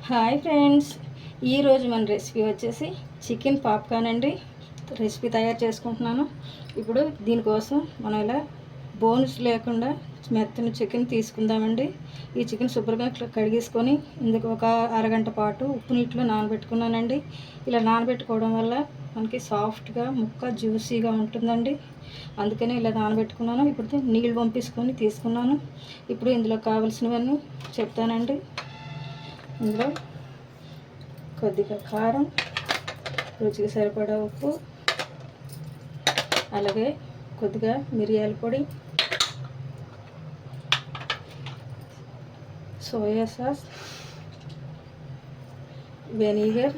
Hi friends, ఈరోజు మన recipe వచ్చేసి చికెన్ పాప్కార్న్ అండి. రెసిపీ తయారు చేసుకుంటున్నాను. ఇప్పుడు దీనికోసం మనం ఇలా బోన్స్ లేకుండా మెత్తని చికెన్ తీసుకుందామండి. ఈ చికెన్ శుభ్రంగా కడిగేసుకొని ఇందుకు ఒక అరగంట పాటు ఉప్పు నీటిలో నానబెట్టుకున్నానండి. ఇలా నానబెట్టుకోవడం వల్ల మనకి సాఫ్ట్గా ముక్క జ్యూసీగా ఉంటుందండి. అందుకని ఇలా నానబెట్టుకున్నాను. ఇప్పుడు నీళ్ళు పంపించుకొని తీసుకున్నాను. ఇప్పుడు ఇందులో కావాల్సినవన్నీ చెప్తానండి. ఇందులో కొద్దిగా కారం, రుచికి సరిపడా ఉప్పు, అలాగే కొద్దిగా మిరియాల పొడి, సోయా సాస్, వెనిగర్,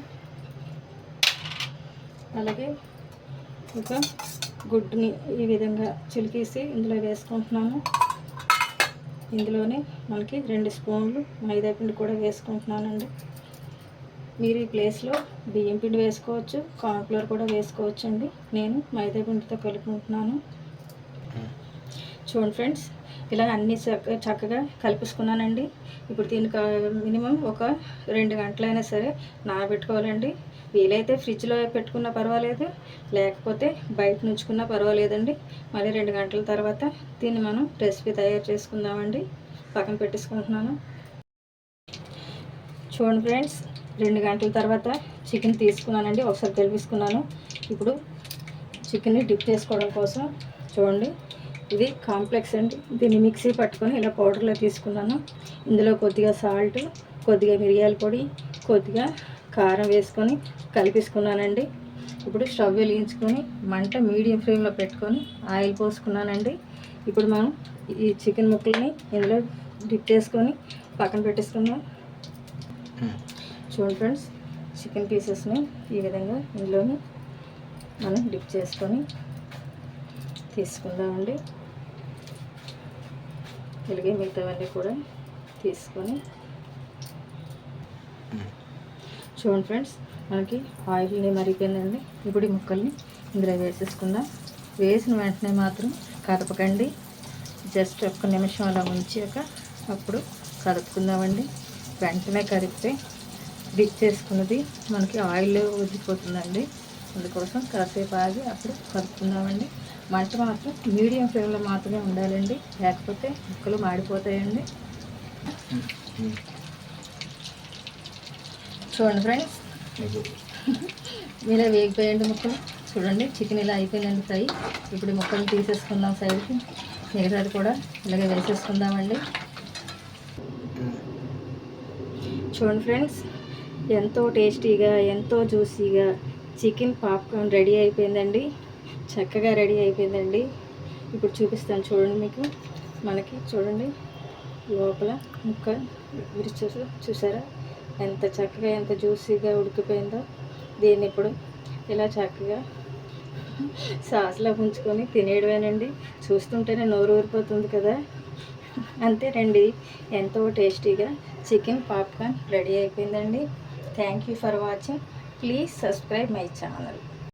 అలాగే ఒక గుడ్డుని ఈ విధంగా చిలికేసి ఇందులో వేసుకుంటున్నాను. ఇందులోనే మనకి 2 స్పూన్లు మైదా పిండి కూడా వేసుకుంటున్నానండి. మీరు ఈ ప్లేస్లో బియ్యం పిండి వేసుకోవచ్చు, కార్న్ఫ్లోర్ కూడా వేసుకోవచ్చు అండి. నేను మైదా పిండితో కలుపుకుంటున్నాను. చూడండి ఫ్రెండ్స్, ఇలా అన్నీ చక్కగా కలిపేసుకున్నానండి. ఇప్పుడు దీనికి మినిమం ఒక 2 గంటలైనా సరే నానబెట్టుకోవాలండి. వీలైతే ఫ్రిడ్జ్లో పెట్టుకున్నా పర్వాలేదు, లేకపోతే బయట నుంచుకున్నా పర్వాలేదండి. మళ్ళీ 2 గంటల తర్వాత దీన్ని మనం రెసిపీ తయారు చేసుకుందామండి. పక్కన పెట్టేసుకుంటున్నాను. చూడండి ఫ్రెండ్స్, 2 గంటల తర్వాత చికెన్ తీసుకున్నానండి. ఒకసారి కలిపేసుకున్నాను. ఇప్పుడు చికెన్ని డిప్ చేసుకోవడం కోసం చూడండి, ఇది కాంప్లెక్స్ అండి. దీన్ని మిక్సీ పట్టుకొని ఇలా పౌడర్లో తీసుకున్నాను. ఇందులో కొద్దిగా సాల్ట్, కొద్దిగా మిరియాల పొడి, కొద్దిగా కారం వేసుకొని కలిపేసుకున్నానండి. ఇప్పుడు స్టవ్ వెలిగించుకొని మంట మీడియం ఫ్లేమ్లో పెట్టుకొని ఆయిల్ పోసుకున్నానండి. ఇప్పుడు మనం ఈ చికెన్ ముక్కల్ని ఇందులో డిప్ చేసుకొని పక్కన పెట్టేసుకుందాం. చూడండి ఫ్రెండ్స్, చికెన్ పీసెస్ని ఈ విధంగా ఇందులోని మనం డిప్ చేసుకొని తీసుకుందామండి. ఇలాగే మిగతావన్నీ కూడా తీసుకొని చూడండి ఫ్రెండ్స్, మనకి ఆయిల్ని మరిగిపోయిందండి. ఇప్పుడు ఈ ముక్కల్ని ఇందులో వేసేసుకుందాం. వేసిన వెంటనే మాత్రం కదపకండి. జస్ట్ 1 నిమిషం అలా ఉంచాక అప్పుడు కదుపుకుందామండి. వెంటనే కదిపితే డిప్ చేసుకున్నది మనకి ఆయిల్లో వదిలిపోతుందండి. అందుకోసం కాసేపు ఆగి అప్పుడు కలుపుకుందామండి. మంట మాత్రం మీడియం ఫ్లేమ్లో మాత్రమే ఉండాలండి, లేకపోతే ముక్కలు మాడిపోతాయండి. చూడండి ఫ్రెండ్స్, ఇలా వేగిపోయండి ముక్కలు. చూడండి, చికెన్ ఇలా అయిపోయిందండి ఫ్రై. ఇప్పుడు ముక్కలు తీసేసుకుందాం సైడ్కి. మిగతాది కూడా ఇలాగే వేసేసుకుందామండి. చూడండి ఫ్రెండ్స్, ఎంతో టేస్టీగా, ఎంతో జ్యూసీగా చికెన్ పాప్కార్న్ రెడీ అయిపోయిందండి. చక్కగా రెడీ అయిపోయిందండి. ఇప్పుడు చూపిస్తాను చూడండి మీకు. మనకి చూడండి లోపల ముక్క చూసారా ఎంత చక్కగా, ఎంత జ్యూసీగా ఉడికిపోయిందో. దీన్ని ఇప్పుడు ఇలా చక్కగా సాస్లో ఉంచుకొని తినేయడమేనండి. చూస్తుంటేనే నోరు ఊరిపోతుంది కదా. అంతేనండి, ఎంతో టేస్టీగా చికెన్ పాప్కార్న్ రెడీ అయిపోయిందండి. Thank you for watching. Please subscribe my channel.